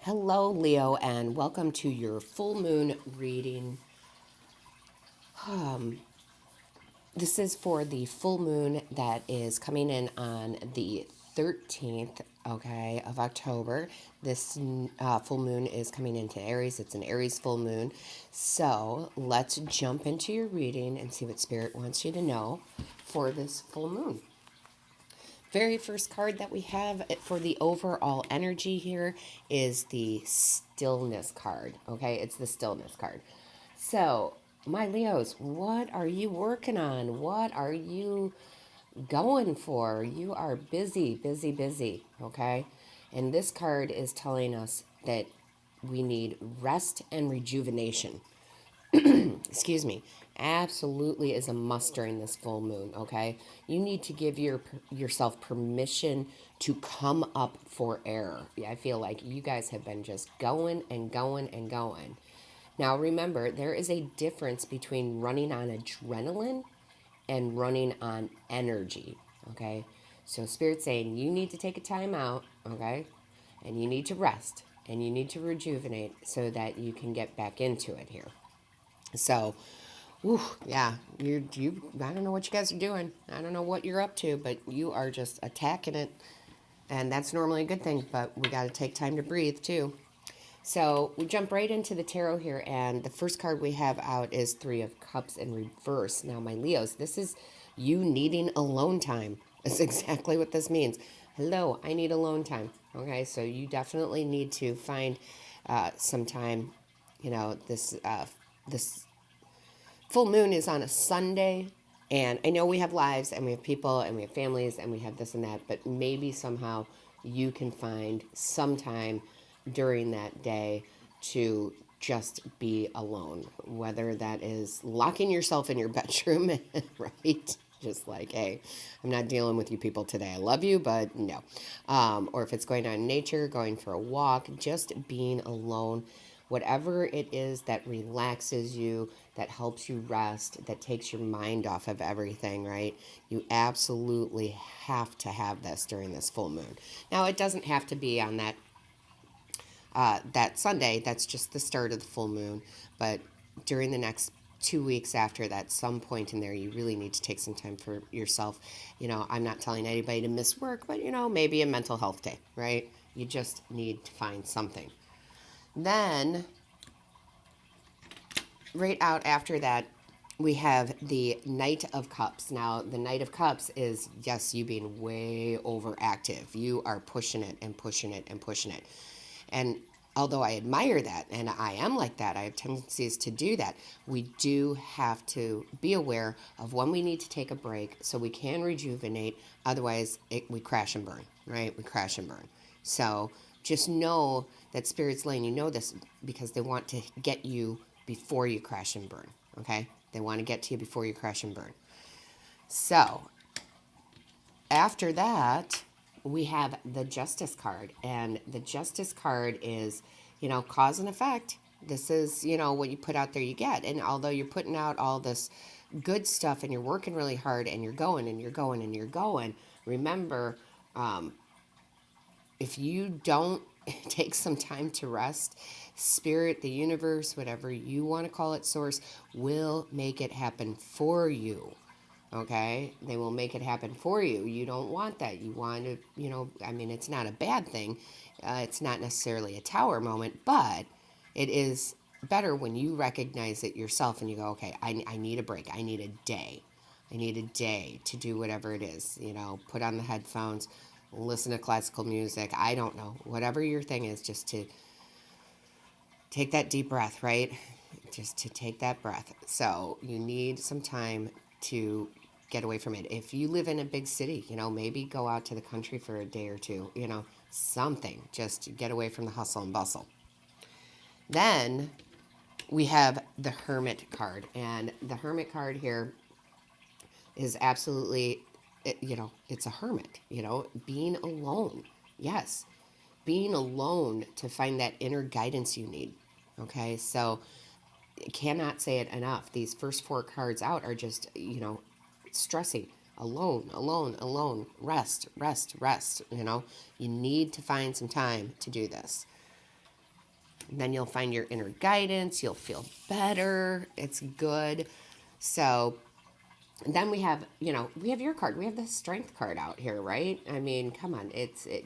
Hello, Leo, and welcome to your full moon reading. This is for the full moon that is coming in on the 13th, okay, of October. This full moon is coming into Aries. It's an Aries full moon. So let's jump into your reading and see what Spirit wants you to know for this full moon. Very first card that we have for the overall energy here is the Stillness card. Okay, it's the Stillness card. So, my Leos, what are you working on? What are you going for? You are busy, busy, busy. Okay, and this card is telling us that we need rest and rejuvenation. Excuse me, absolutely is a must during this full moon, okay? You need to give yourself permission to come up for air. Yeah, I feel like you guys have been just going and going and going. Now remember, there is a difference between running on adrenaline and running on energy, okay? So Spirit's saying you need to take a time out, okay? And you need to rest and you need to rejuvenate so that you can get back into it here. So, yeah, you. I don't know what you guys are doing. I don't know what you're up to, but you are just attacking it, and that's normally a good thing. But we got to take time to breathe too. So we jump right into the tarot here, and the first card we have out is Three of Cups in reverse. Now, my Leos, this is you needing alone time. That's exactly what this means. Hello, I need alone time. Okay, so you definitely need to find some time. You know, this full moon is on a Sunday, and I know we have lives and we have people and we have families and we have this and that, but maybe somehow you can find some time during that day to just be alone, whether that is locking yourself in your bedroom, right? Just like, hey, I'm not dealing with you people today. I love you, but no. Or if it's going out in nature, going for a walk, just being alone, whatever it is that relaxes you, that helps you rest, that takes your mind off of everything, right? You absolutely have to have this during this full moon. Now, it doesn't have to be on that Sunday. That's just the start of the full moon. But during the next 2 weeks after that, some point in there, you really need to take some time for yourself. You know, I'm not telling anybody to miss work, but, you know, maybe a mental health day, right? You just need to find something. Then, right out after that, we have the Knight of Cups. Now, the Knight of Cups is, yes, you being way overactive. You are pushing it and pushing it and pushing it. And although I admire that, and I am like that, I have tendencies to do that, we do have to be aware of when we need to take a break so we can rejuvenate. Otherwise, we crash and burn, right? We crash and burn. So just know that Spirit's letting you know this because they want to get you before you crash and burn, okay? They want to get to you before you crash and burn. So after that, we have the Justice card, and the Justice card is, you know, cause and effect. This is, you know, what you put out there you get. And although you're putting out all this good stuff and you're working really hard and you're going and you're going and you're going, remember, if you don't take some time to rest, Spirit, the universe, whatever you want to call it, source, will make it happen for you. Okay? They will make it happen for you. You don't want that. You want to, you know, I mean, it's not a bad thing. It's not necessarily a tower moment, but it is better when you recognize it yourself and you go, okay, I need a break. I need a day. I need a day to do whatever it is. You know, put on the headphones, listen to classical music. I don't know. Whatever your thing is, just to take that deep breath, right? Just to take that breath. So you need some time to get away from it. If you live in a big city, you know, maybe go out to the country for a day or two, you know, something, just to get away from the hustle and bustle. Then we have the Hermit card, and the Hermit card here is absolutely, you know, it's a hermit, you know, being alone. Yes, being alone to find that inner guidance you need. Okay, so cannot say it enough. These first four cards out are just, you know, stressing. Alone, alone, alone. Rest, rest, rest. You know, you need to find some time to do this. And then you'll find your inner guidance. You'll feel better. It's good. So then we have, we have your card. We have the strength card out here, right? I mean, come on.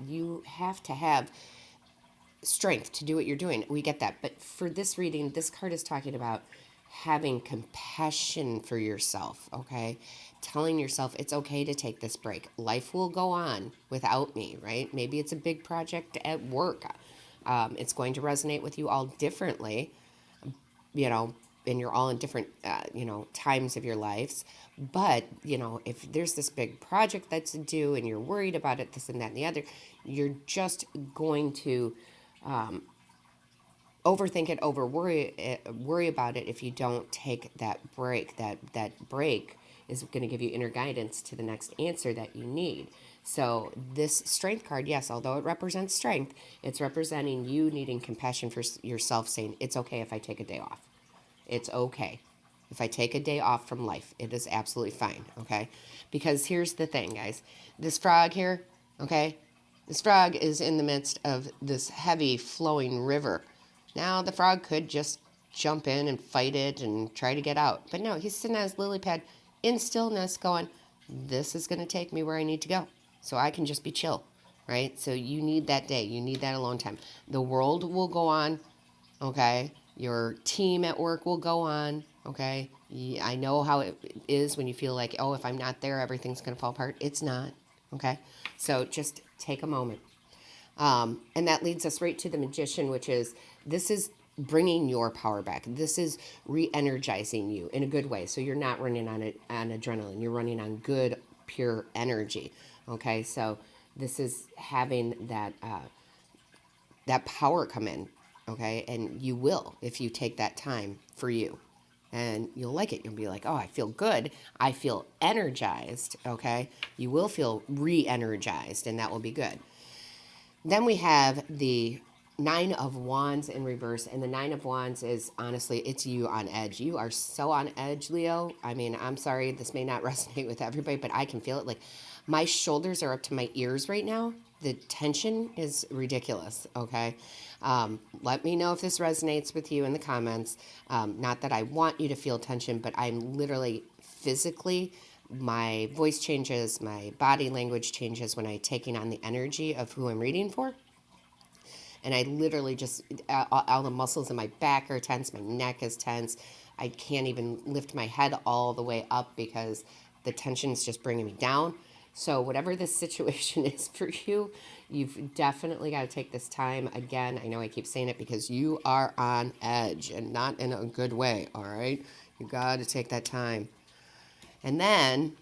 You have to have strength to do what you're doing. We get that. But for this reading, this card is talking about having compassion for yourself, okay? Telling yourself it's okay to take this break. Life will go on without me, right? Maybe it's a big project at work. It's going to resonate with you all differently, you know, and you're all in different, times of your lives. But, if there's this big project that's due and you're worried about it, this and that and the other, you're just going to overthink it, worry about it if you don't take that break. That break is going to give you inner guidance to the next answer that you need. So this strength card, yes, although it represents strength, it's representing you needing compassion for yourself, saying it's okay if I take a day off. It's okay. If I take a day off from life, it is absolutely fine, okay? Because here's the thing, guys. This frog here, okay? This frog is in the midst of this heavy flowing river. Now, the frog could just jump in and fight it and try to get out. But no, he's sitting on his lily pad in stillness going, this is going to take me where I need to go. So I can just be chill, right? So you need that day. You need that alone time. The world will go on, okay? Your team at work will go on, okay? I know how it is when you feel like, oh, if I'm not there, everything's going to fall apart. It's not, okay? So just take a moment. And that leads us right to the Magician, which is, this is bringing your power back. This is re-energizing you in a good way. So you're not running on adrenaline. You're running on good, pure energy, okay? So this is having that power come in, okay? And you will if you take that time for you. And you'll like it. You'll be like, oh, I feel good. I feel energized, okay? You will feel re-energized, and that will be good. Then we have the Nine of Wands in reverse. And the Nine of Wands is, honestly, it's you on edge. You are so on edge, Leo. I mean, I'm sorry, this may not resonate with everybody, but I can feel it. Like, my shoulders are up to my ears right now. The tension is ridiculous, okay? Let me know if this resonates with you in the comments. Not that I want you to feel tension, but I'm literally physically, my voice changes, my body language changes when I'm taking on the energy of who I'm reading for. And I literally just, all the muscles in my back are tense, my neck is tense. I can't even lift my head all the way up because the tension is just bringing me down. So whatever this situation is for you, you've definitely got to take this time. Again, I know I keep saying it because you are on edge and not in a good way, all right? You got to take that time. And then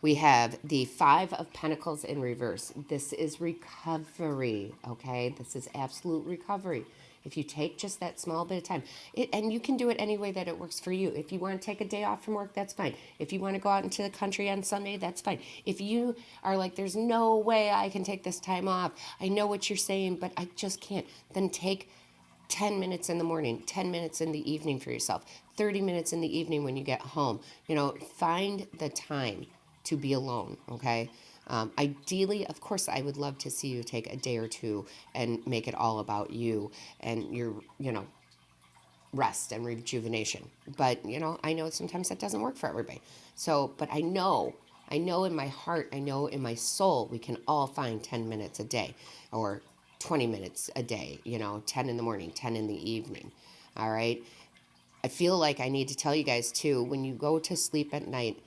we have the Five of Pentacles in reverse. This is recovery, okay? This is absolute recovery. If you take just that small bit of time, and you can do it any way that it works for you. If you want to take a day off from work, that's fine. If you want to go out into the country on Sunday, that's fine. If you are like, there's no way I can take this time off, I know what you're saying, but I just can't, then take 10 minutes in the morning, 10 minutes in the evening for yourself, 30 minutes in the evening when you get home. Find the time to be alone, okay? Ideally, of course, I would love to see you take a day or two and make it all about you and your, rest and rejuvenation. But, I know sometimes that doesn't work for everybody. So, but I know in my heart, I know in my soul, we can all find 10 minutes a day or 20 minutes a day, 10 in the morning, 10 in the evening, all right? I feel like I need to tell you guys, too, when you go to sleep at night,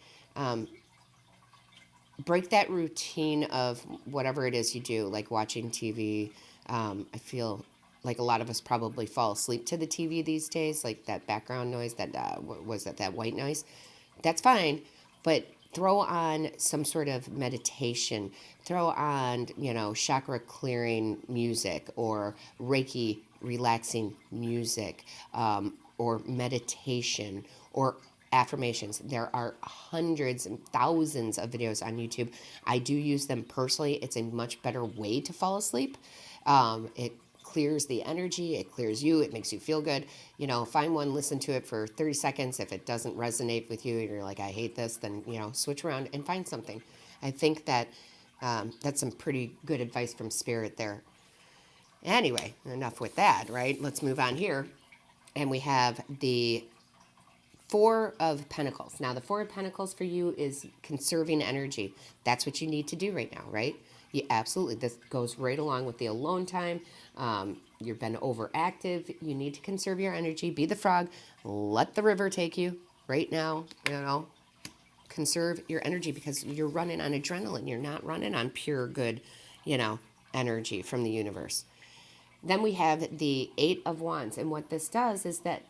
break that routine of whatever it is you do, like watching TV. I feel like a lot of us probably fall asleep to the TV these days, like that background noise, that white noise. That's fine, but throw on some sort of meditation. Throw on, chakra clearing music or Reiki relaxing music, or meditation or affirmations. There are hundreds and thousands of videos on YouTube. I do use them personally. It's a much better way to fall asleep. It clears the energy. It clears you. It makes you feel good. Find one, listen to it for 30 seconds. If it doesn't resonate with you and you're like, I hate this, then, switch around and find something. I think that that's some pretty good advice from Spirit there. Anyway, enough with that, right? Let's move on here. And we have the Four of Pentacles. Now, the Four of Pentacles for you is conserving energy. That's what you need to do right now, right? You absolutely. This goes right along with the alone time. You've been overactive. You need to conserve your energy. Be the frog. Let the river take you right now. Conserve your energy because you're running on adrenaline. You're not running on pure good, energy from the universe. Then we have the Eight of Wands. And what this does is that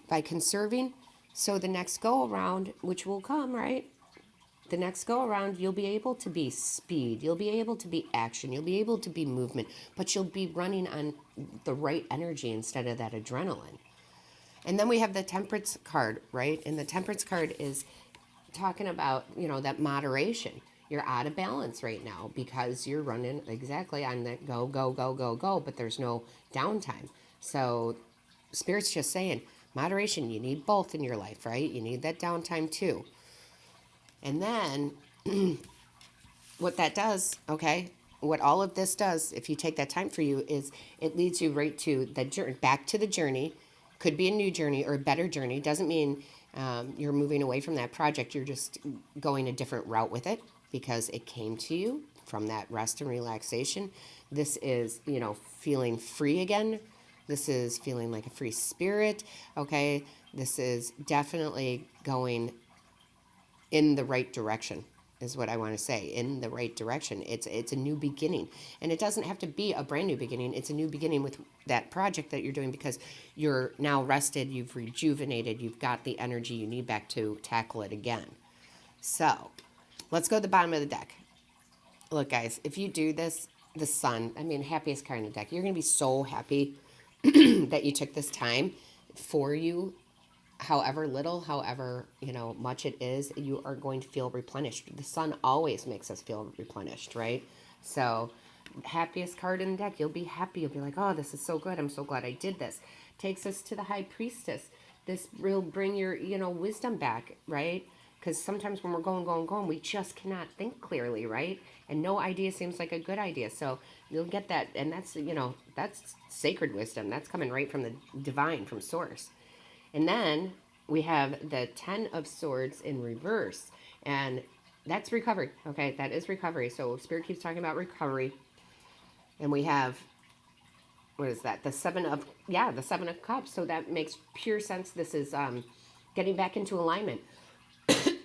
by conserving, so the next go around, which will come, right? The next go around, you'll be able to be speed. You'll be able to be action. You'll be able to be movement. But you'll be running on the right energy instead of that adrenaline. And then we have the Temperance card, right? And the Temperance card is talking about, that moderation. You're out of balance right now because you're running exactly on that go, go, go, go, go, but there's no downtime. So Spirit's just saying, moderation, you need both in your life, right? You need that downtime too. And then what that does, okay, what all of this does, if you take that time for you, is it leads you right to the journey, back to the journey. Could be a new journey or a better journey. Doesn't mean you're moving away from that project. You're just going a different route with it because it came to you from that rest and relaxation. This is, feeling free again. This is feeling like a free spirit, okay? This is definitely going in the right direction is what I want to say, in the right direction. It's a new beginning. And it doesn't have to be a brand new beginning. It's a new beginning with that project that you're doing because you're now rested, you've rejuvenated, you've got the energy you need back to tackle it again. So let's go to the bottom of the deck. Look, guys, if you do this, the Sun, happiest card in the deck. You're going to be so happy that you took this time for you. However little, however, much it is, you are going to feel replenished. The Sun always makes us feel replenished, right? So happiest card in the deck, you'll be happy. You'll be like, oh, this is so good. I'm so glad I did this. Takes us to the High Priestess. This will bring your, wisdom back, right? Because sometimes when we're going, we just cannot think clearly, right? And no idea seems like a good idea. So you'll get that. And that's, that's sacred wisdom. That's coming right from the divine, from source. And then we have the 10 of Swords in reverse. And that's recovery. Okay, that is recovery. So Spirit keeps talking about recovery. And we have, what is that? The Seven of Cups. So that makes pure sense. This is getting back into alignment.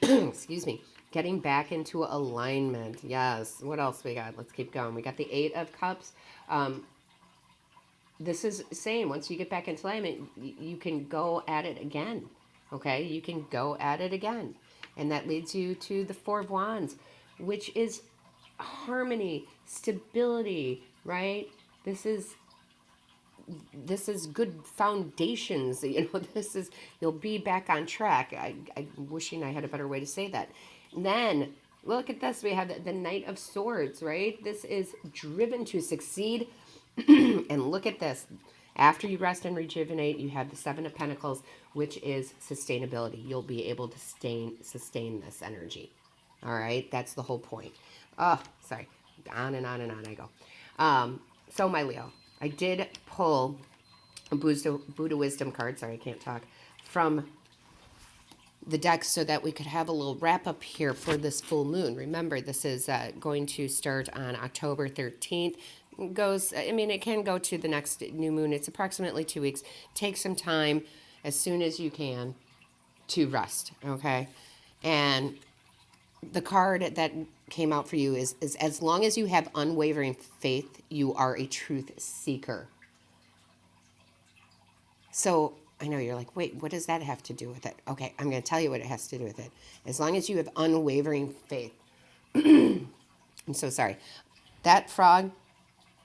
Excuse me. Getting back into alignment. Yes. What else we got? Let's keep going. We got the Eight of Cups. This is saying once you get back into alignment, you can go at it again. Okay? You can go at it again. And that leads you to the Four of Wands, which is harmony, stability, right? This is good foundations. This is, you'll be back on track. I'm wishing I had a better way to say that. And then look at this. We have the Knight of Swords, right? This is driven to succeed. And look at this. After you rest and rejuvenate, you have the Seven of Pentacles, which is sustainability. You'll be able to sustain this energy. All right? That's the whole point. Oh, sorry. On and on and on I go. So, my Leo, I did pull a Buddha Wisdom card. Sorry, I can't talk. From the deck so that we could have a little wrap up here for this full moon. Remember, this is going to start on October 13th. It can go to the next new moon. It's approximately 2 weeks. Take some time as soon as you can to rest, okay? And the card that came out for you is as long as you have unwavering faith, you are a truth seeker. So I know you're like, wait, what does that have to do with it? Okay, I'm going to tell you what it has to do with it. As long as you have unwavering faith. I'm so sorry. That frog,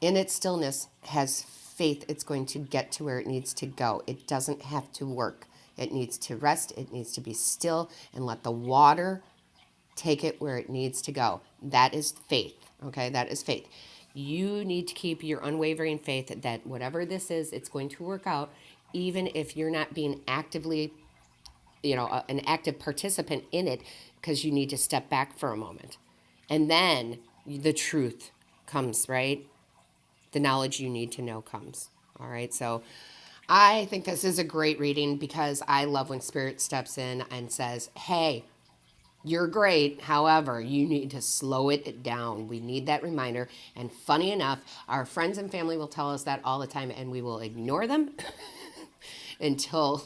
in its stillness, has faith it's going to get to where it needs to go. It doesn't have to work. It needs to rest. It needs to be still and let the water take it where it needs to go. That is faith, okay? That is faith. You need to keep your unwavering faith that whatever this is, it's going to work out, even if you're not being actively, an active participant in it, because you need to step back for a moment. And then the truth comes, right? the knowledge you need to know comes. All right. So I think this is a great reading because I love when Spirit steps in and says, hey, you're great. However, you need to slow it down. We need that reminder. And funny enough, our friends and family will tell us that all the time, and we will ignore them until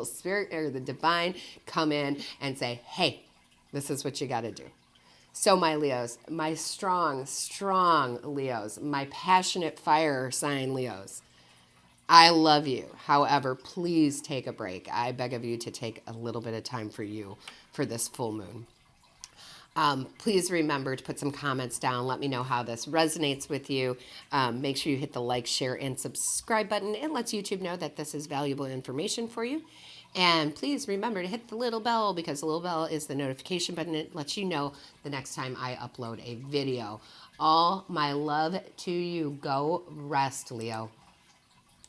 Spirit or the divine come in and say, hey, this is what you got to do. So my Leos, my strong, strong Leos, my passionate fire sign Leos, I love you. However, please take a break. I beg of you to take a little bit of time for you for this full moon. Please remember to put some comments down. Let me know how this resonates with you. Make sure you hit the like, share, and subscribe button. It lets YouTube know that this is valuable information for you. And please remember to hit the little bell because the little bell is the notification button. It lets you know the next time I upload a video. All my love to you. Go rest, Leo.